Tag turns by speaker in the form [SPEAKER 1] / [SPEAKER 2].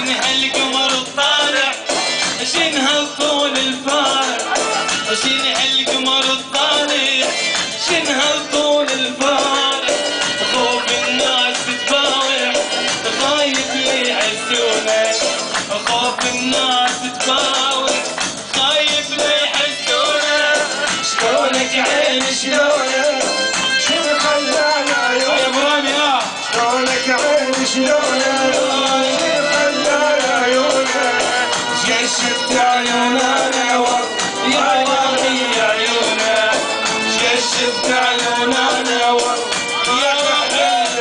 [SPEAKER 1] شن هالقمر الطالع شن هالطول الفارع شن هالقمر الطالع شن هالطول الفارع خوف الناس تتباوع خايف ليحسونه خوف الناس تتباوع خايف ليحسونه شلونك عين شلونك
[SPEAKER 2] شنو خلاني عيونك
[SPEAKER 1] يا ابو رامي
[SPEAKER 2] شلونك عين شلونك شنو خلاني عيونك
[SPEAKER 1] شفت عيوننا يا واقي عيونك شفت عيوننا